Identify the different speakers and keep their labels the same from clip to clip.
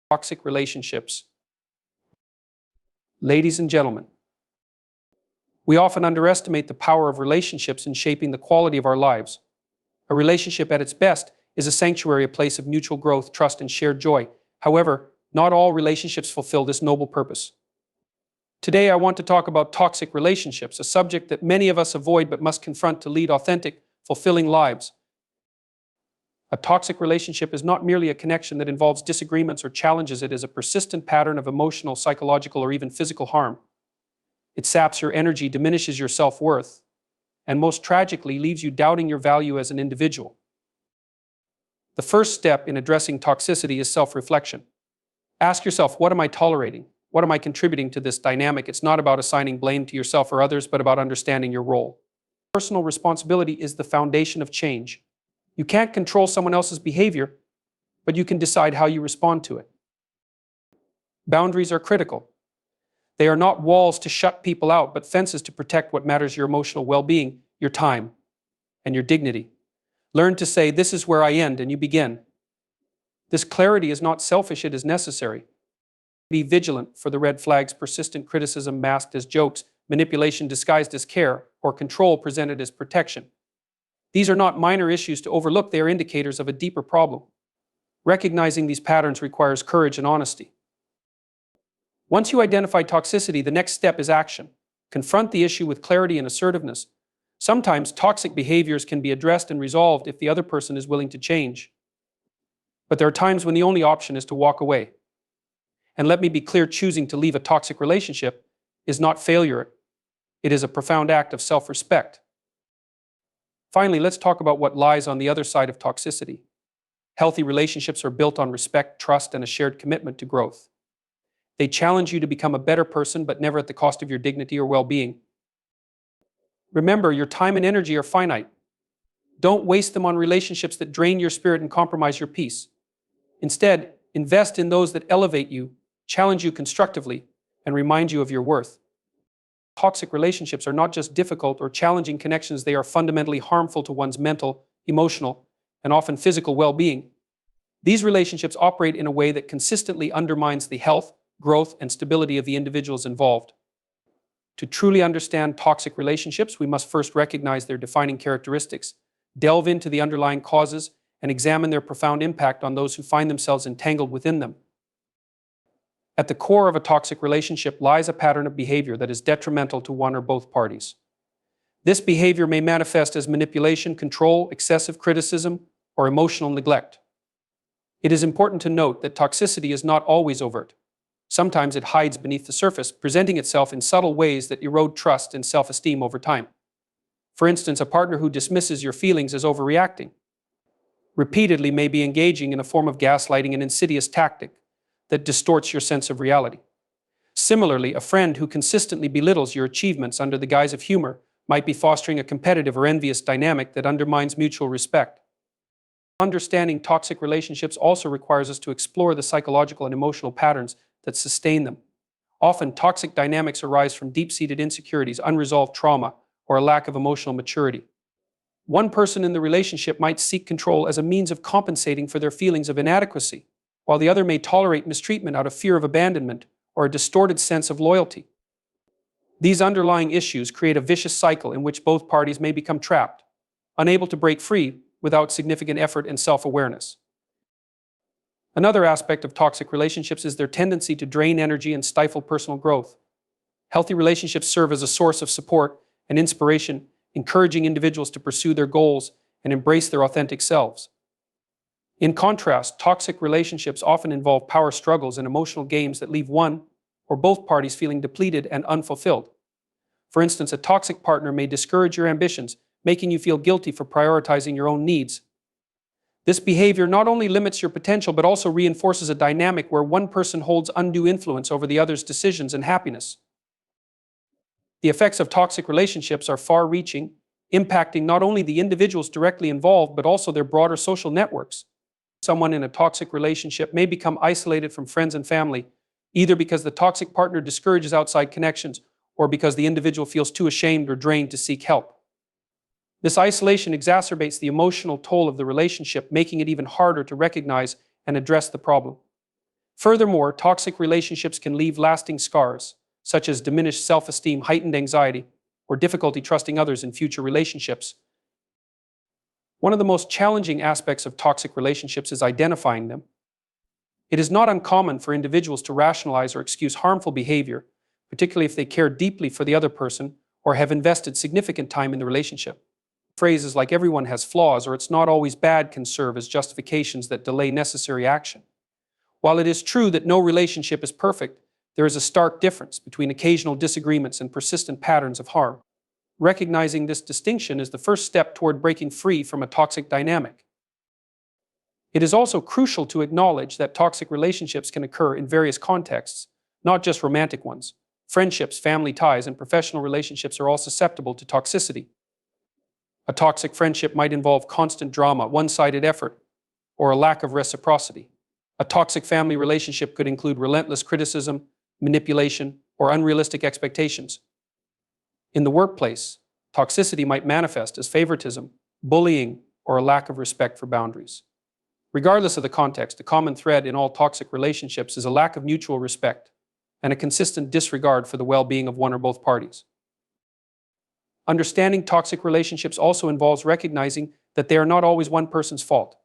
Speaker 1: Toxic relationships. Ladies and gentlemen, we often underestimate the power of relationships in shaping the quality of our lives. A relationship at its best is a sanctuary, a place of mutual growth, trust, and shared joy. However, not all relationships fulfill this noble purpose. Today, I want to talk about toxic relationships, a subject that many of us avoid but must confront to lead authentic, fulfilling lives. A toxic relationship is not merely a connection that involves disagreements or challenges. It is a persistent pattern of emotional, psychological, or even physical harm. It saps your energy, diminishes your self-worth, and most tragically, leaves you doubting your value as an individual. The first step in addressing toxicity is self-reflection. Ask yourself, what am I tolerating? What am I contributing to this dynamic? It's not about assigning blame to yourself or others, but about understanding your role. Personal responsibility is the foundation of change. You can't control someone else's behavior, but you can decide how you respond to it. Boundaries are critical. They are not walls to shut people out, but fences to protect what matters: your emotional well-being, your time, and your dignity. Learn to say, this is where I end and you begin. This clarity is not selfish, it is necessary. Be vigilant for the red flags: persistent criticism masked as jokes, manipulation disguised as care, or control presented as protection. These are not minor issues to overlook, they are indicators of a deeper problem. Recognizing these patterns requires courage and honesty. Once you identify toxicity, the next step is action. Confront the issue with clarity and assertiveness. Sometimes toxic behaviors can be addressed and resolved if the other person is willing to change. But there are times when the only option is to walk away. And let me be clear, choosing to leave a toxic relationship is not failure. It is a profound act of self-respect. Finally, let's talk about what lies on the other side of toxicity. Healthy relationships are built on respect, trust, and a shared commitment to growth. They challenge you to become a better person, but never at the cost of your dignity or well-being. Remember, your time and energy are finite. Don't waste them on relationships that drain your spirit and compromise your peace. Instead, invest in those that elevate you, challenge you constructively, and remind you of your worth. Toxic relationships are not just difficult or challenging connections, they are fundamentally harmful to one's mental, emotional, and often physical well-being. These relationships operate in a way that consistently undermines the health, growth, and stability of the individuals involved. To truly understand toxic relationships, we must first recognize their defining characteristics, delve into the underlying causes, and examine their profound impact on those who find themselves entangled within them. At the core of a toxic relationship lies a pattern of behavior that is detrimental to one or both parties. This behavior may manifest as manipulation, control, excessive criticism, or emotional neglect. It is important to note that toxicity is not always overt. Sometimes it hides beneath the surface, presenting itself in subtle ways that erode trust and self-esteem over time. For instance, a partner who dismisses your feelings as overreacting repeatedly may be engaging in a form of gaslighting, an insidious tactic that distorts your sense of reality. Similarly, a friend who consistently belittles your achievements under the guise of humor might be fostering a competitive or envious dynamic that undermines mutual respect. Understanding toxic relationships also requires us to explore the psychological and emotional patterns that sustain them. Often, toxic dynamics arise from deep-seated insecurities, unresolved trauma, or a lack of emotional maturity. One person in the relationship might seek control as a means of compensating for their feelings of inadequacy, while the other may tolerate mistreatment out of fear of abandonment or a distorted sense of loyalty. These underlying issues create a vicious cycle in which both parties may become trapped, unable to break free without significant effort and self-awareness. Another aspect of toxic relationships is their tendency to drain energy and stifle personal growth. Healthy relationships serve as a source of support and inspiration, encouraging individuals to pursue their goals and embrace their authentic selves. In contrast, toxic relationships often involve power struggles and emotional games that leave one or both parties feeling depleted and unfulfilled. For instance, a toxic partner may discourage your ambitions, making you feel guilty for prioritizing your own needs. This behavior not only limits your potential, but also reinforces a dynamic where one person holds undue influence over the other's decisions and happiness. The effects of toxic relationships are far-reaching, impacting not only the individuals directly involved, but also their broader social networks. Someone in a toxic relationship may become isolated from friends and family, either because the toxic partner discourages outside connections or because the individual feels too ashamed or drained to seek help. This isolation exacerbates the emotional toll of the relationship, making it even harder to recognize and address the problem. Furthermore, toxic relationships can leave lasting scars, such as diminished self-esteem, heightened anxiety, or difficulty trusting others in future relationships. One of the most challenging aspects of toxic relationships is identifying them. It is not uncommon for individuals to rationalize or excuse harmful behavior, particularly if they care deeply for the other person or have invested significant time in the relationship. Phrases like "everyone has flaws" or "it's not always bad" can serve as justifications that delay necessary action. While it is true that no relationship is perfect, there is a stark difference between occasional disagreements and persistent patterns of harm. Recognizing this distinction is the first step toward breaking free from a toxic dynamic. It is also crucial to acknowledge that toxic relationships can occur in various contexts, not just romantic ones. Friendships, family ties, and professional relationships are all susceptible to toxicity. A toxic friendship might involve constant drama, one-sided effort, or a lack of reciprocity. A toxic family relationship could include relentless criticism, manipulation, or unrealistic expectations. In the workplace, toxicity might manifest as favoritism, bullying, or a lack of respect for boundaries. Regardless of the context, a common thread in all toxic relationships is a lack of mutual respect and a consistent disregard for the well-being of one or both parties. Understanding toxic relationships also involves recognizing that they are not always one person's fault.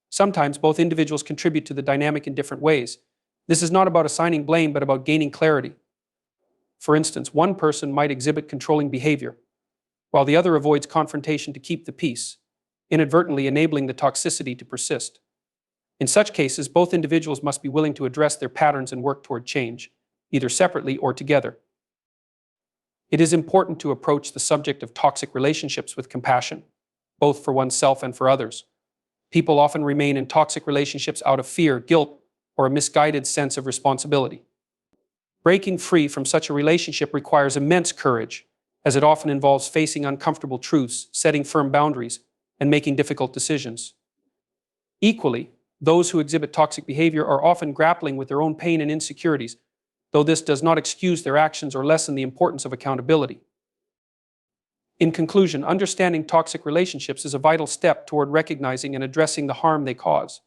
Speaker 1: Sometimes both individuals contribute to the dynamic in different ways. This is not about assigning blame, but about gaining clarity. For instance, one person might exhibit controlling behavior, while the other avoids confrontation to keep the peace, inadvertently enabling the toxicity to persist. In such cases, both individuals must be willing to address their patterns and work toward change, either separately or together. It is important to approach the subject of toxic relationships with compassion, both for oneself and for others. People often remain in toxic relationships out of fear, guilt, or a misguided sense of responsibility. Breaking free from such a relationship requires immense courage, as it often involves facing uncomfortable truths, setting firm boundaries, and making difficult decisions. Equally, those who exhibit toxic behavior are often grappling with their own pain and insecurities, though this does not excuse their actions or lessen the importance of accountability. In conclusion, understanding toxic relationships is a vital step toward recognizing and addressing the harm they cause.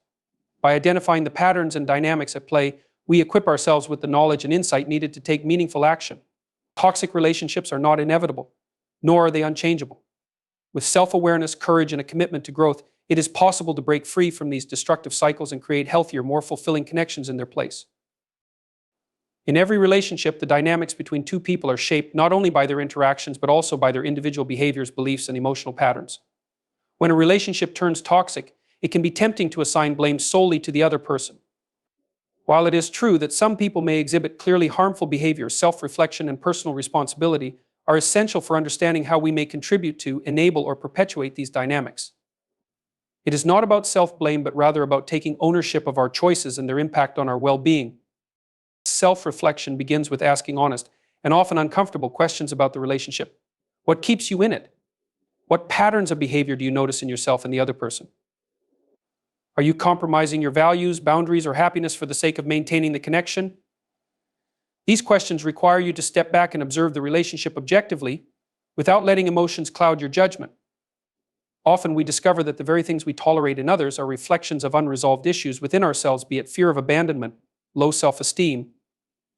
Speaker 1: By identifying the patterns and dynamics at play, we equip ourselves with the knowledge and insight needed to take meaningful action. Toxic relationships are not inevitable, nor are they unchangeable. With self-awareness, courage, and a commitment to growth, it is possible to break free from these destructive cycles and create healthier, more fulfilling connections in their place. In every relationship, the dynamics between two people are shaped not only by their interactions, but also by their individual behaviors, beliefs, and emotional patterns. When a relationship turns toxic, it can be tempting to assign blame solely to the other person. While it is true that some people may exhibit clearly harmful behavior, self-reflection and personal responsibility are essential for understanding how we may contribute to, enable, or perpetuate these dynamics. It is not about self-blame, but rather about taking ownership of our choices and their impact on our well-being. Self-reflection begins with asking honest and often uncomfortable questions about the relationship. What keeps you in it? What patterns of behavior do you notice in yourself and the other person? Are you compromising your values, boundaries, or happiness for the sake of maintaining the connection? These questions require you to step back and observe the relationship objectively, without letting emotions cloud your judgment. Often we discover that the very things we tolerate in others are reflections of unresolved issues within ourselves, be it fear of abandonment, low self-esteem,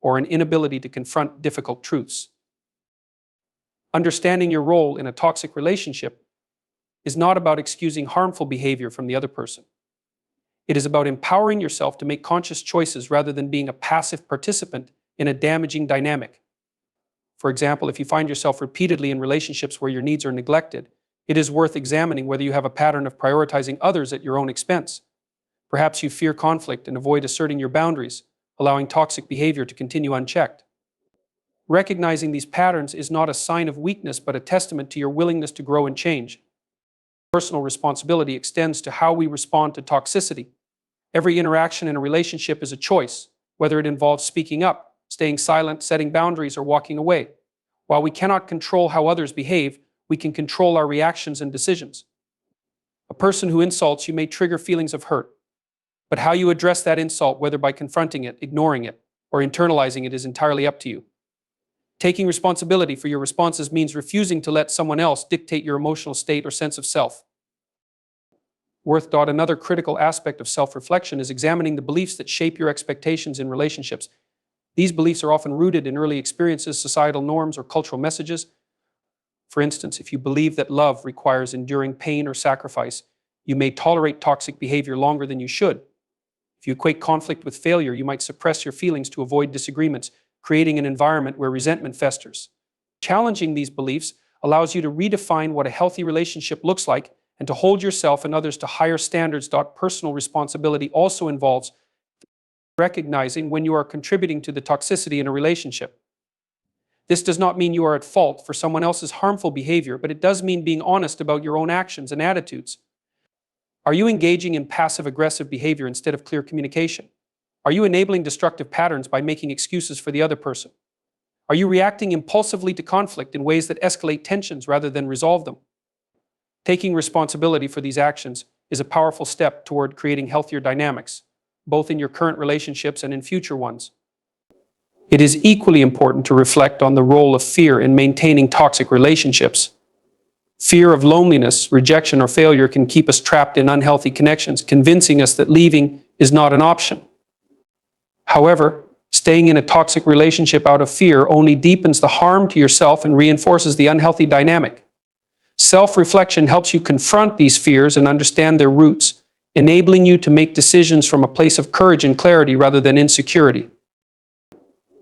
Speaker 1: or an inability to confront difficult truths. Understanding your role in a toxic relationship is not about excusing harmful behavior from the other person. It is about empowering yourself to make conscious choices rather than being a passive participant in a damaging dynamic. For example, if you find yourself repeatedly in relationships where your needs are neglected, it is worth examining whether you have a pattern of prioritizing others at your own expense. Perhaps you fear conflict and avoid asserting your boundaries, allowing toxic behavior to continue unchecked. Recognizing these patterns is not a sign of weakness, but a testament to your willingness to grow and change. Personal responsibility extends to how we respond to toxicity. Every interaction in a relationship is a choice, whether it involves speaking up, staying silent, setting boundaries, or walking away. While we cannot control how others behave, we can control our reactions and decisions. A person who insults you may trigger feelings of hurt, but how you address that insult, whether by confronting it, ignoring it, or internalizing it, is entirely up to you. Taking responsibility for your responses means refusing to let someone else dictate your emotional state or sense of self. Another critical aspect of self-reflection is examining the beliefs that shape your expectations in relationships. These beliefs are often rooted in early experiences, societal norms, or cultural messages. For instance, if you believe that love requires enduring pain or sacrifice, you may tolerate toxic behavior longer than you should. If you equate conflict with failure, you might suppress your feelings to avoid disagreements, creating an environment where resentment festers. Challenging these beliefs allows you to redefine what a healthy relationship looks like and to hold yourself and others to higher standards. Personal responsibility also involves recognizing when you are contributing to the toxicity in a relationship. This does not mean you are at fault for someone else's harmful behavior, but it does mean being honest about your own actions and attitudes. Are you engaging in passive-aggressive behavior instead of clear communication? Are you enabling destructive patterns by making excuses for the other person? Are you reacting impulsively to conflict in ways that escalate tensions rather than resolve them? Taking responsibility for these actions is a powerful step toward creating healthier dynamics, both in your current relationships and in future ones. It is equally important to reflect on the role of fear in maintaining toxic relationships. Fear of loneliness, rejection, or failure can keep us trapped in unhealthy connections, convincing us that leaving is not an option. However, staying in a toxic relationship out of fear only deepens the harm to yourself and reinforces the unhealthy dynamic. Self-reflection helps you confront these fears and understand their roots, enabling you to make decisions from a place of courage and clarity rather than insecurity.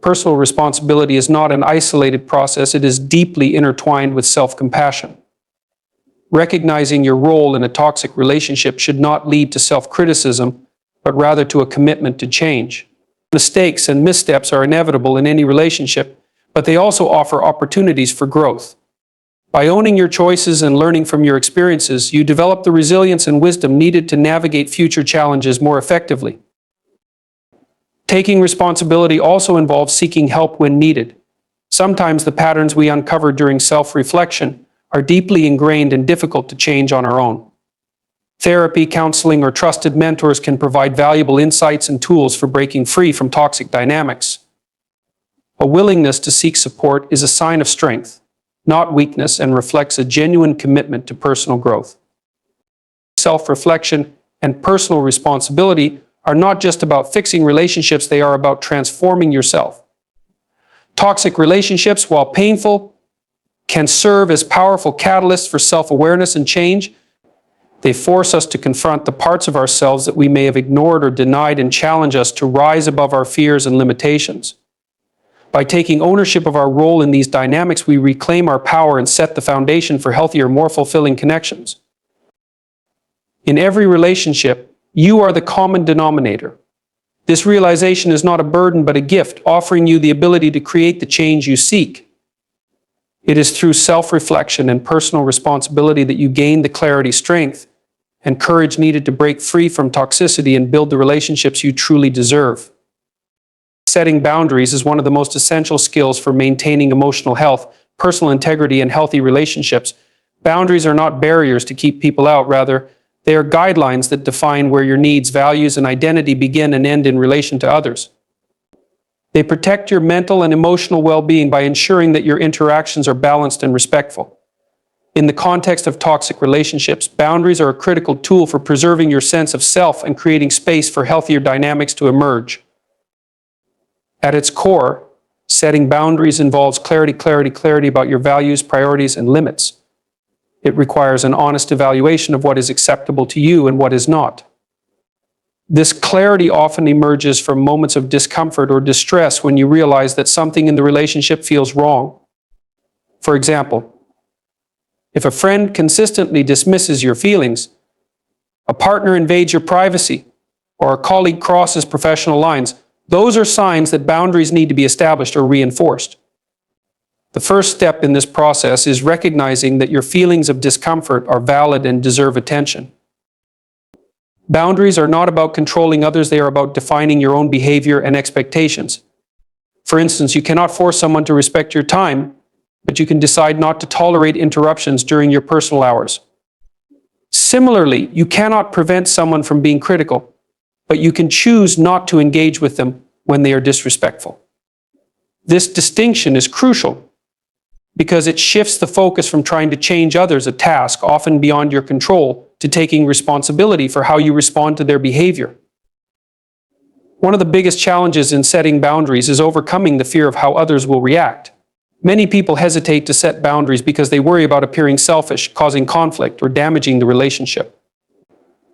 Speaker 1: Personal responsibility is not an isolated process, it is deeply intertwined with self-compassion. Recognizing your role in a toxic relationship should not lead to self-criticism, but rather to a commitment to change. Mistakes and missteps are inevitable in any relationship, but they also offer opportunities for growth. By owning your choices and learning from your experiences, you develop the resilience and wisdom needed to navigate future challenges more effectively. Taking responsibility also involves seeking help when needed. Sometimes the patterns we uncover during self-reflection are deeply ingrained and difficult to change on our own. Therapy, counseling, or trusted mentors can provide valuable insights and tools for breaking free from toxic dynamics. A willingness to seek support is a sign of strength, not weakness, and reflects a genuine commitment to personal growth. Self-reflection and personal responsibility are not just about fixing relationships, they are about transforming yourself. Toxic relationships, while painful, can serve as powerful catalysts for self-awareness and change. They force us to confront the parts of ourselves that we may have ignored or denied and challenge us to rise above our fears and limitations. By taking ownership of our role in these dynamics, we reclaim our power and set the foundation for healthier, more fulfilling connections. In every relationship, you are the common denominator. This realization is not a burden but a gift, offering you the ability to create the change you seek. It is through self-reflection and personal responsibility that you gain the clarity, strength, and courage needed to break free from toxicity and build the relationships you truly deserve. Setting boundaries is one of the most essential skills for maintaining emotional health, personal integrity, and healthy relationships. Boundaries are not barriers to keep people out, rather, they are guidelines that define where your needs, values, and identity begin and end in relation to others. They protect your mental and emotional well-being by ensuring that your interactions are balanced and respectful. In the context of toxic relationships, boundaries are a critical tool for preserving your sense of self and creating space for healthier dynamics to emerge. At its core, setting boundaries involves clarity about your values, priorities, and limits. It requires an honest evaluation of what is acceptable to you and what is not. This clarity often emerges from moments of discomfort or distress when you realize that something in the relationship feels wrong. For example, if a friend consistently dismisses your feelings, a partner invades your privacy, or a colleague crosses professional lines, those are signs that boundaries need to be established or reinforced. The first step in this process is recognizing that your feelings of discomfort are valid and deserve attention. Boundaries are not about controlling others, they are about defining your own behavior and expectations. For instance, you cannot force someone to respect your time, but you can decide not to tolerate interruptions during your personal hours. Similarly, you cannot prevent someone from being critical, but you can choose not to engage with them when they are disrespectful. This distinction is crucial because it shifts the focus from trying to change others, a task often beyond your control, to taking responsibility for how you respond to their behavior. One of the biggest challenges in setting boundaries is overcoming the fear of how others will react. Many people hesitate to set boundaries because they worry about appearing selfish, causing conflict, or damaging the relationship.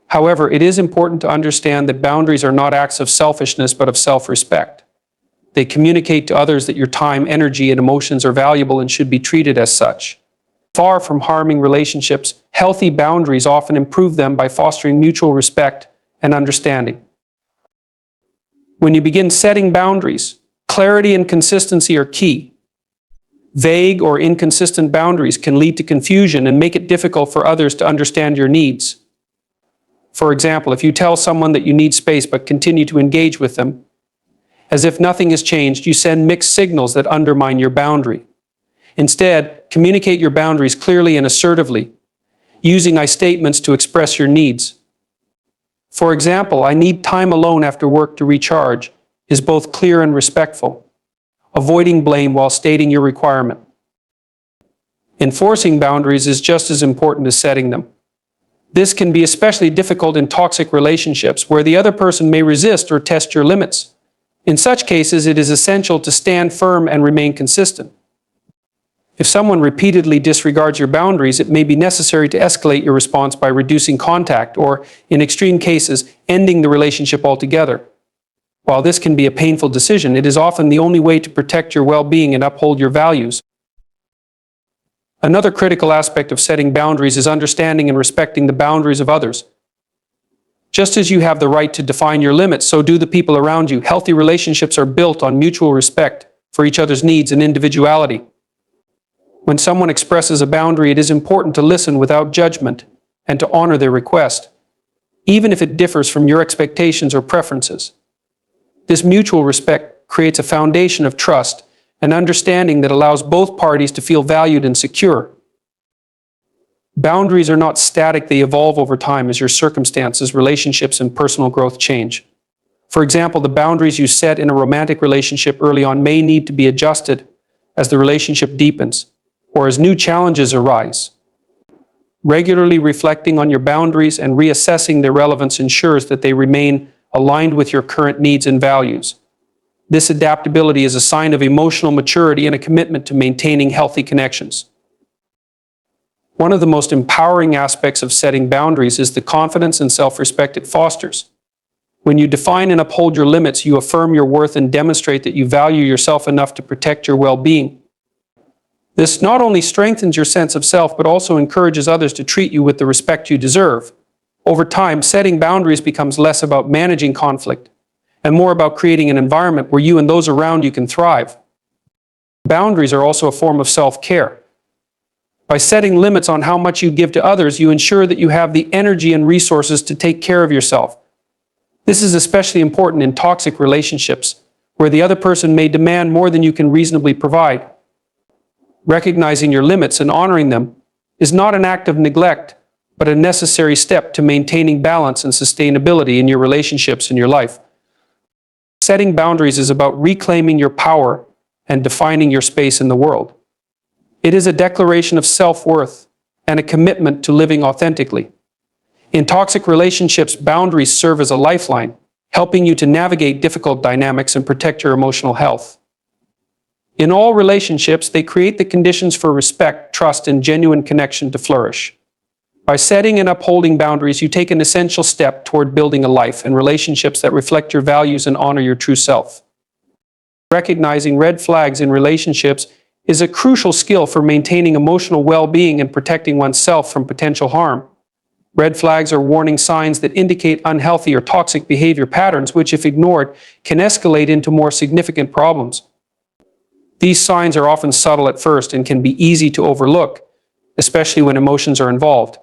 Speaker 1: However, it is important to understand that boundaries are not acts of selfishness but of self-respect. They communicate to others that your time, energy, and emotions are valuable and should be treated as such. Far from harming relationships, healthy boundaries often improve them by fostering mutual respect and understanding. When you begin setting boundaries, clarity and consistency are key. Vague or inconsistent boundaries can lead to confusion and make it difficult for others to understand your needs. For example, if you tell someone that you need space but continue to engage with them, as if nothing has changed, you send mixed signals that undermine your boundary. Instead, communicate your boundaries clearly and assertively, using I statements to express your needs. For example, I need time alone after work to recharge is both clear and respectful, avoiding blame while stating your requirement. Enforcing boundaries is just as important as setting them. This can be especially difficult in toxic relationships where the other person may resist or test your limits. In such cases, it is essential to stand firm and remain consistent. If someone repeatedly disregards your boundaries, it may be necessary to escalate your response by reducing contact or, in extreme cases, ending the relationship altogether. While this can be a painful decision, it is often the only way to protect your well-being and uphold your values. Another critical aspect of setting boundaries is understanding and respecting the boundaries of others. Just as you have the right to define your limits, so do the people around you. Healthy relationships are built on mutual respect for each other's needs and individuality. When someone expresses a boundary, it is important to listen without judgment and to honor their request, even if it differs from your expectations or preferences. This mutual respect creates a foundation of trust and understanding that allows both parties to feel valued and secure. Boundaries are not static, they evolve over time as your circumstances, relationships, and personal growth change. For example, the boundaries you set in a romantic relationship early on may need to be adjusted as the relationship deepens or as new challenges arise. Regularly reflecting on your boundaries and reassessing their relevance ensures that they remain aligned with your current needs and values. This adaptability is a sign of emotional maturity and a commitment to maintaining healthy connections. One of the most empowering aspects of setting boundaries is the confidence and self-respect it fosters. When you define and uphold your limits, you affirm your worth and demonstrate that you value yourself enough to protect your well-being. This not only strengthens your sense of self, but also encourages others to treat you with the respect you deserve. Over time, setting boundaries becomes less about managing conflict and more about creating an environment where you and those around you can thrive. Boundaries are also a form of self-care. By setting limits on how much you give to others, you ensure that you have the energy and resources to take care of yourself. This is especially important in toxic relationships, where the other person may demand more than you can reasonably provide. Recognizing your limits and honoring them is not an act of neglect, but a necessary step to maintaining balance and sustainability in your relationships and your life. Setting boundaries is about reclaiming your power and defining your space in the world. It is a declaration of self-worth and a commitment to living authentically. In toxic relationships, boundaries serve as a lifeline, helping you to navigate difficult dynamics and protect your emotional health. In all relationships, they create the conditions for respect, trust, and genuine connection to flourish. By setting and upholding boundaries, you take an essential step toward building a life and relationships that reflect your values and honor your true self. Recognizing red flags in relationships is a crucial skill for maintaining emotional well-being and protecting oneself from potential harm. Red flags are warning signs that indicate unhealthy or toxic behavior patterns, which, if ignored, can escalate into more significant problems. These signs are often subtle at first and can be easy to overlook, especially when emotions are involved.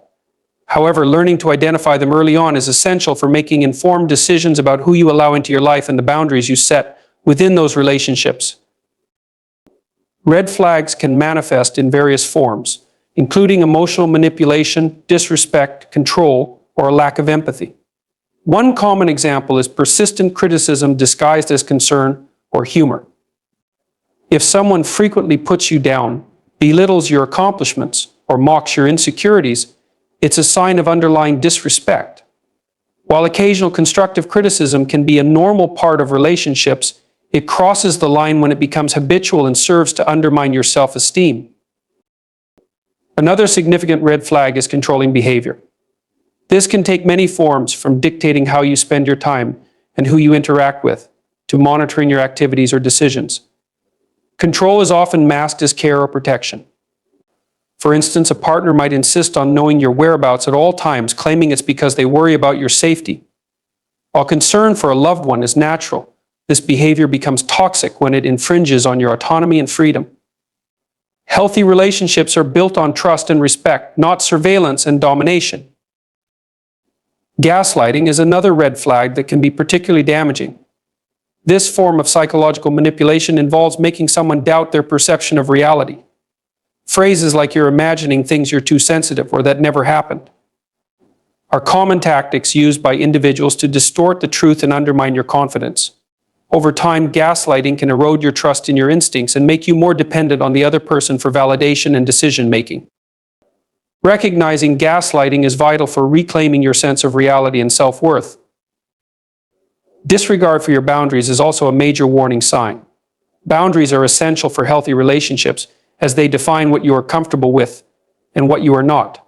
Speaker 1: However, learning to identify them early on is essential for making informed decisions about who you allow into your life and the boundaries you set within those relationships. Red flags can manifest in various forms, including emotional manipulation, disrespect, control, or a lack of empathy. One common example is persistent criticism disguised as concern or humor. If someone frequently puts you down, belittles your accomplishments, or mocks your insecurities, It's a sign of underlying disrespect. While occasional constructive criticism can be a normal part of relationships, it crosses the line when it becomes habitual and serves to undermine your self-esteem. Another significant red flag is controlling behavior. This can take many forms, from dictating how you spend your time and who you interact with, to monitoring your activities or decisions. Control is often masked as care or protection. For instance, a partner might insist on knowing your whereabouts at all times, claiming it's because they worry about your safety. While concern for a loved one is natural, this behavior becomes toxic when it infringes on your autonomy and freedom. Healthy relationships are built on trust and respect, not surveillance and domination. Gaslighting is another red flag that can be particularly damaging. This form of psychological manipulation involves making someone doubt their perception of reality. Phrases like "you're imagining things, you're too sensitive," or "that never happened," are common tactics used by individuals to distort the truth and undermine your confidence. Over time, gaslighting can erode your trust in your instincts and make you more dependent on the other person for validation and decision-making. Recognizing gaslighting is vital for reclaiming your sense of reality and self-worth. Disregard for your boundaries is also a major warning sign. Boundaries are essential for healthy relationships, as they define what you are comfortable with and what you are not.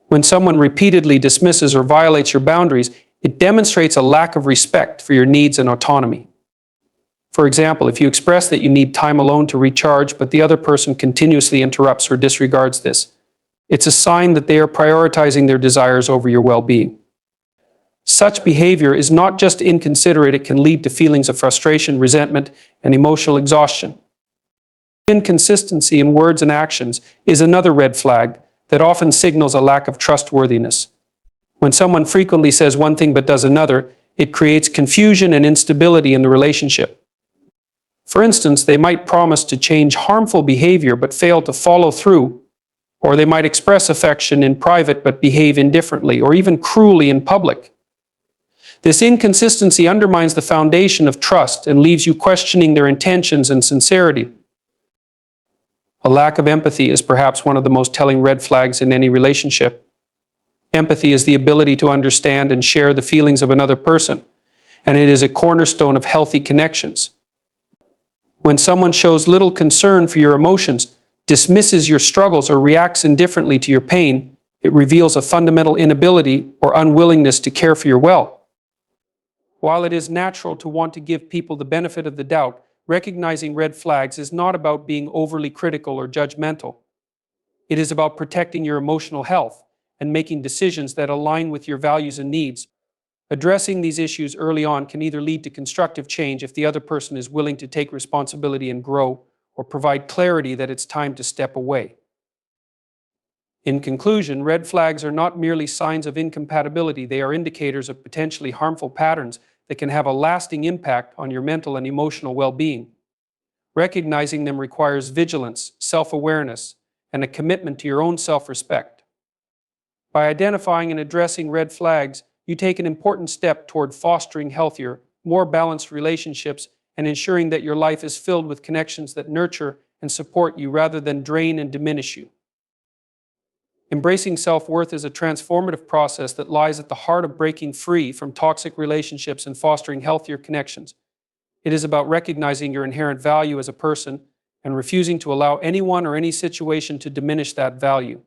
Speaker 1: When someone repeatedly dismisses or violates your boundaries, it demonstrates a lack of respect for your needs and autonomy. For example, if you express that you need time alone to recharge, but the other person continuously interrupts or disregards this, it's a sign that they are prioritizing their desires over your well-being. Such behavior is not just inconsiderate, it can lead to feelings of frustration, resentment, and emotional exhaustion. Inconsistency in words and actions is another red flag that often signals a lack of trustworthiness. When someone frequently says one thing but does another, it creates confusion and instability in the relationship. For instance, they might promise to change harmful behavior but fail to follow through, or they might express affection in private but behave indifferently or even cruelly in public. This inconsistency undermines the foundation of trust and leaves you questioning their intentions and sincerity. A lack of empathy is perhaps one of the most telling red flags in any relationship. Empathy is the ability to understand and share the feelings of another person, and it is a cornerstone of healthy connections. When someone shows little concern for your emotions, dismisses your struggles, or reacts indifferently to your pain, it reveals a fundamental inability or unwillingness to care for your well. While it is natural to want to give people the benefit of the doubt, recognizing red flags is not about being overly critical or judgmental. It is about protecting your emotional health and making decisions that align with your values and needs. Addressing these issues early on can either lead to constructive change if the other person is willing to take responsibility and grow, or provide clarity that it's time to step away. In conclusion, red flags are not merely signs of incompatibility, they are indicators of potentially harmful patterns that can have a lasting impact on your mental and emotional well-being. Recognizing them requires vigilance, self-awareness, and a commitment to your own self-respect. By identifying and addressing red flags, you take an important step toward fostering healthier, more balanced relationships and ensuring that your life is filled with connections that nurture and support you rather than drain and diminish you. Embracing self-worth is a transformative process that lies at the heart of breaking free from toxic relationships and fostering healthier connections. It is about recognizing your inherent value as a person and refusing to allow anyone or any situation to diminish that value.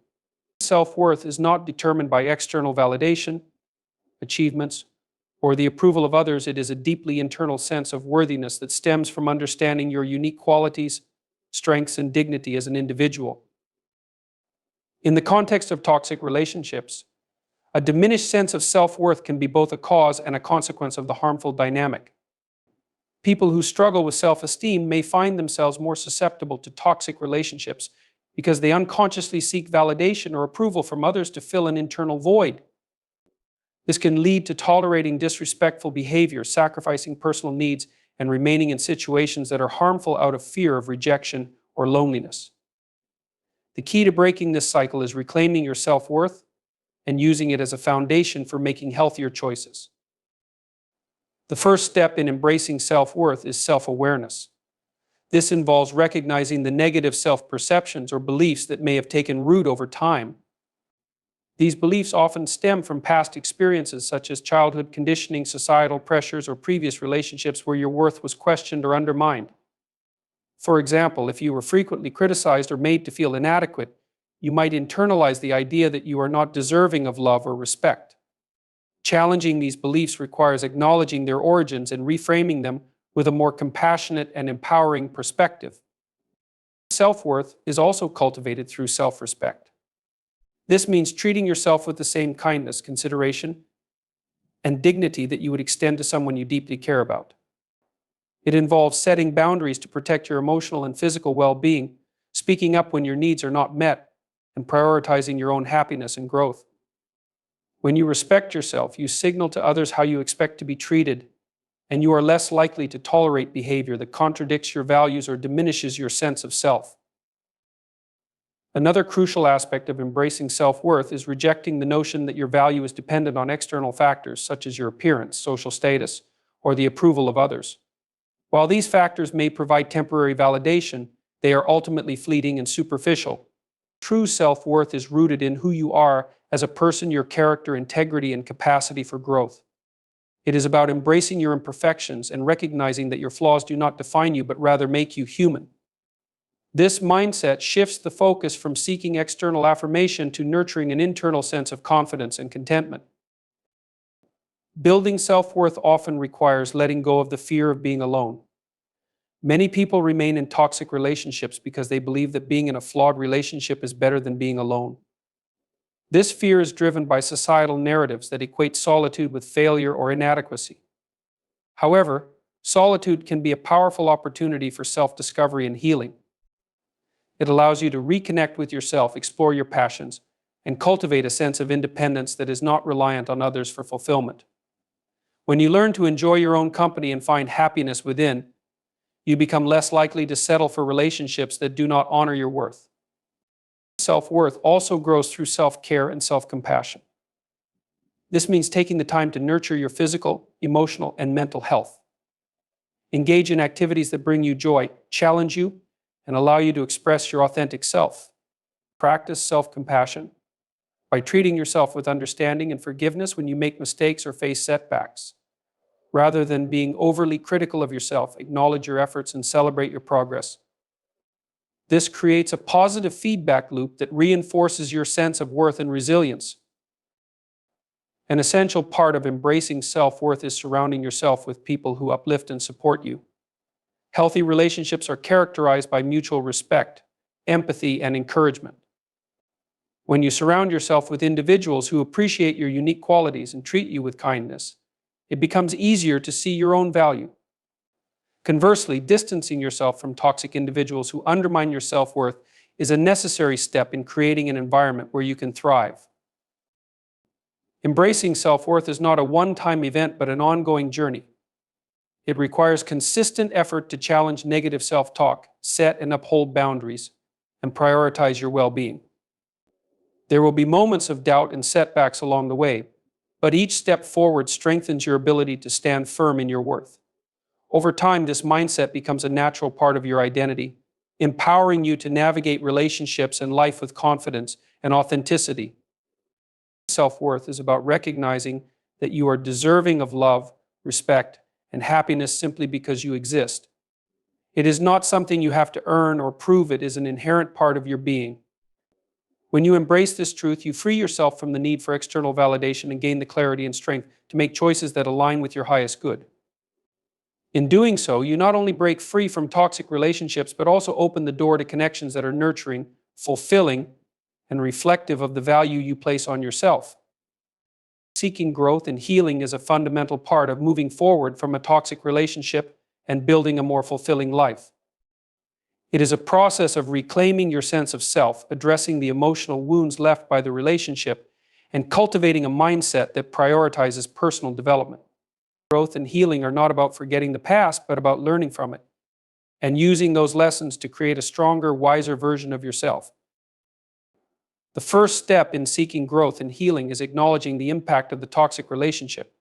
Speaker 1: Self-worth is not determined by external validation, achievements, or the approval of others. It is a deeply internal sense of worthiness that stems from understanding your unique qualities, strengths, and dignity as an individual. In the context of toxic relationships, a diminished sense of self-worth can be both a cause and a consequence of the harmful dynamic. People who struggle with self-esteem may find themselves more susceptible to toxic relationships because they unconsciously seek validation or approval from others to fill an internal void. This can lead to tolerating disrespectful behavior, sacrificing personal needs, and remaining in situations that are harmful out of fear of rejection or loneliness. The key to breaking this cycle is reclaiming your self-worth and using it as a foundation for making healthier choices. The first step in embracing self-worth is self-awareness. This involves recognizing the negative self-perceptions or beliefs that may have taken root over time. These beliefs often stem from past experiences such as childhood conditioning, societal pressures, or previous relationships where your worth was questioned or undermined. For example, if you were frequently criticized or made to feel inadequate, you might internalize the idea that you are not deserving of love or respect. Challenging these beliefs requires acknowledging their origins and reframing them with a more compassionate and empowering perspective. Self-worth is also cultivated through self-respect. This means treating yourself with the same kindness, consideration, and dignity that you would extend to someone you deeply care about. It involves setting boundaries to protect your emotional and physical well-being, speaking up when your needs are not met, and prioritizing your own happiness and growth. When you respect yourself, you signal to others how you expect to be treated, and you are less likely to tolerate behavior that contradicts your values or diminishes your sense of self. Another crucial aspect of embracing self-worth is rejecting the notion that your value is dependent on external factors such as your appearance, social status, or the approval of others. While these factors may provide temporary validation, they are ultimately fleeting and superficial. True self-worth is rooted in who you are as a person, your character, integrity, and capacity for growth. It is about embracing your imperfections and recognizing that your flaws do not define you but rather make you human. This mindset shifts the focus from seeking external affirmation to nurturing an internal sense of confidence and contentment. Building self-worth often requires letting go of the fear of being alone. Many people remain in toxic relationships because they believe that being in a flawed relationship is better than being alone. This fear is driven by societal narratives that equate solitude with failure or inadequacy. However, solitude can be a powerful opportunity for self-discovery and healing. It allows you to reconnect with yourself, explore your passions, and cultivate a sense of independence that is not reliant on others for fulfillment. When you learn to enjoy your own company and find happiness within, you become less likely to settle for relationships that do not honor your worth. Self-worth also grows through self-care and self-compassion. This means taking the time to nurture your physical, emotional, and mental health. Engage in activities that bring you joy, challenge you, and allow you to express your authentic self. Practice self-compassion by treating yourself with understanding and forgiveness when you make mistakes or face setbacks. Rather than being overly critical of yourself, acknowledge your efforts and celebrate your progress. This creates a positive feedback loop that reinforces your sense of worth and resilience. An essential part of embracing self-worth is surrounding yourself with people who uplift and support you. Healthy relationships are characterized by mutual respect, empathy, and encouragement. When you surround yourself with individuals who appreciate your unique qualities and treat you with kindness, it becomes easier to see your own value. Conversely, distancing yourself from toxic individuals who undermine your self-worth is a necessary step in creating an environment where you can thrive. Embracing self-worth is not a one-time event but an ongoing journey. It requires consistent effort to challenge negative self-talk, set and uphold boundaries, and prioritize your well-being. There will be moments of doubt and setbacks along the way, but each step forward strengthens your ability to stand firm in your worth. Over time, this mindset becomes a natural part of your identity, empowering you to navigate relationships and life with confidence and authenticity. Self-worth is about recognizing that you are deserving of love, respect, and happiness simply because you exist. It is not something you have to earn or prove. It is an inherent part of your being. When you embrace this truth, you free yourself from the need for external validation and gain the clarity and strength to make choices that align with your highest good. In doing so, you not only break free from toxic relationships, but also open the door to connections that are nurturing, fulfilling, and reflective of the value you place on yourself. Seeking growth and healing is a fundamental part of moving forward from a toxic relationship and building a more fulfilling life. It is a process of reclaiming your sense of self, addressing the emotional wounds left by the relationship, and cultivating a mindset that prioritizes personal development. Growth and healing are not about forgetting the past, but about learning from it and using those lessons to create a stronger, wiser version of yourself. The first step in seeking growth and healing is acknowledging the impact of the toxic relationship.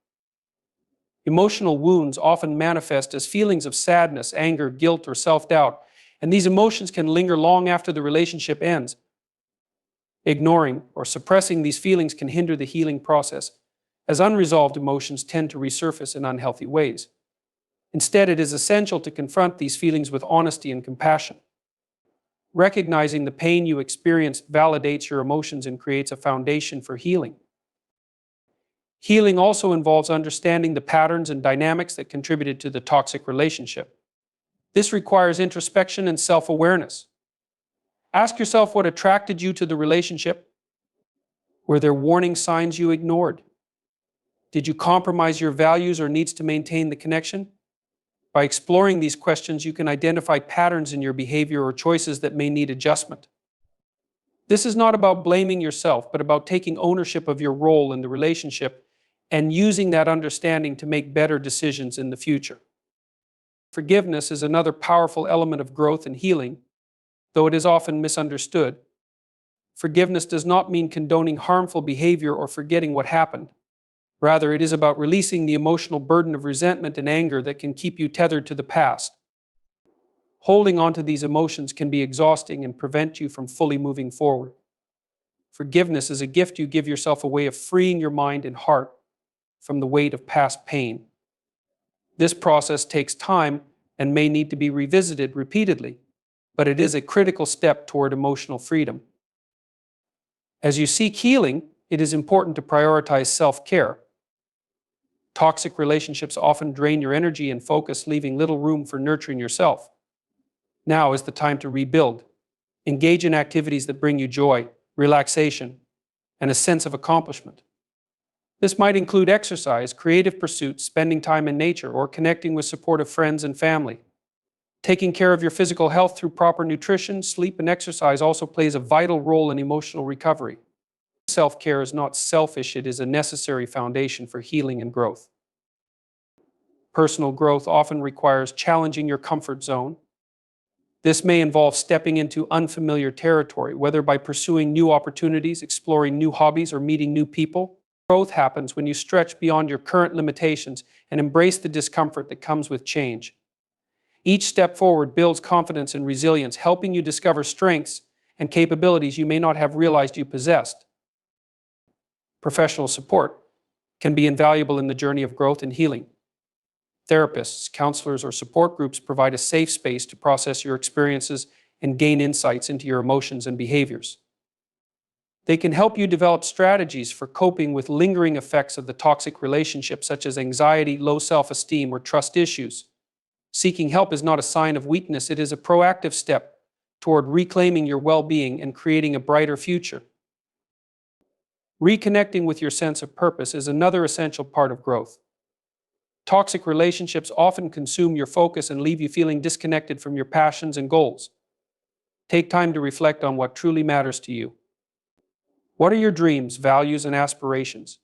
Speaker 1: Emotional wounds often manifest as feelings of sadness, anger, guilt, or self-doubt, and these emotions can linger long after the relationship ends. Ignoring or suppressing these feelings can hinder the healing process, as unresolved emotions tend to resurface in unhealthy ways. Instead, it is essential to confront these feelings with honesty and compassion. Recognizing the pain you experienced validates your emotions and creates a foundation for healing. Healing also involves understanding the patterns and dynamics that contributed to the toxic relationship. This requires introspection and self-awareness. Ask yourself what attracted you to the relationship. Were there warning signs you ignored? Did you compromise your values or needs to maintain the connection? By exploring these questions, you can identify patterns in your behavior or choices that may need adjustment. This is not about blaming yourself, but about taking ownership of your role in the relationship and using that understanding to make better decisions in the future. Forgiveness is another powerful element of growth and healing, though it is often misunderstood. Forgiveness does not mean condoning harmful behavior or forgetting what happened. Rather, it is about releasing the emotional burden of resentment and anger that can keep you tethered to the past. Holding on to these emotions can be exhausting and prevent you from fully moving forward. Forgiveness is a gift you give yourself, a way of freeing your mind and heart from the weight of past pain. This process takes time and may need to be revisited repeatedly, but it is a critical step toward emotional freedom. As you seek healing, it is important to prioritize self-care. Toxic relationships often drain your energy and focus, leaving little room for nurturing yourself. Now is the time to rebuild. Engage in activities that bring you joy, relaxation, and a sense of accomplishment. This might include exercise, creative pursuits, spending time in nature, or connecting with supportive friends and family. Taking care of your physical health through proper nutrition, sleep, and exercise also plays a vital role in emotional recovery. Self-care is not selfish, it is a necessary foundation for healing and growth. Personal growth often requires challenging your comfort zone. This may involve stepping into unfamiliar territory, whether by pursuing new opportunities, exploring new hobbies, or meeting new people. Growth happens when you stretch beyond your current limitations and embrace the discomfort that comes with change. Each step forward builds confidence and resilience, helping you discover strengths and capabilities you may not have realized you possessed. Professional support can be invaluable in the journey of growth and healing. Therapists, counselors, or support groups provide a safe space to process your experiences and gain insights into your emotions and behaviors. They can help you develop strategies for coping with lingering effects of the toxic relationship, such as anxiety, low self-esteem, or trust issues. Seeking help is not a sign of weakness, it is a proactive step toward reclaiming your well-being and creating a brighter future. Reconnecting with your sense of purpose is another essential part of growth. Toxic relationships often consume your focus and leave you feeling disconnected from your passions and goals. Take time to reflect on what truly matters to you. What are your dreams, values, and aspirations?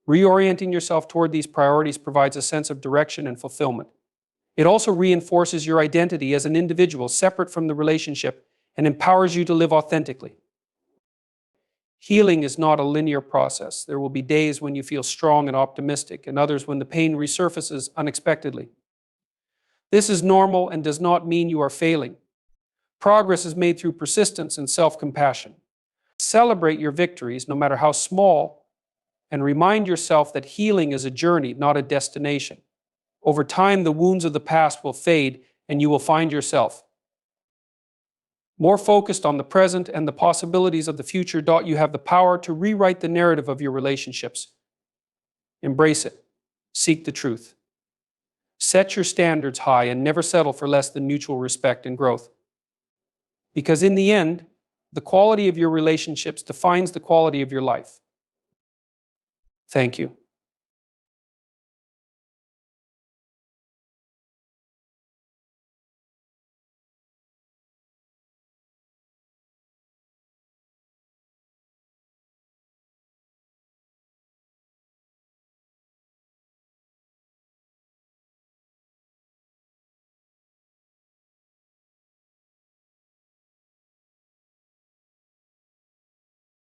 Speaker 1: Reorienting yourself toward these priorities provides a sense of direction and fulfillment. It also reinforces your identity as an individual separate from the relationship and empowers you to live authentically. Healing is not a linear process. There will be days when you feel strong and optimistic, and others when the pain resurfaces unexpectedly. This is normal and does not mean you are failing. Progress is made through persistence and self-compassion. Celebrate your victories, no matter how small, and remind yourself that healing is a journey, not a destination. Over time, the wounds of the past will fade, and you will find yourself more focused on the present and the possibilities of the future. You have the power to rewrite the narrative of your relationships. Embrace it. Seek the truth. Set your standards high and never settle for less than mutual respect and growth. Because in the end, the quality of your relationships defines the quality of your life. Thank you.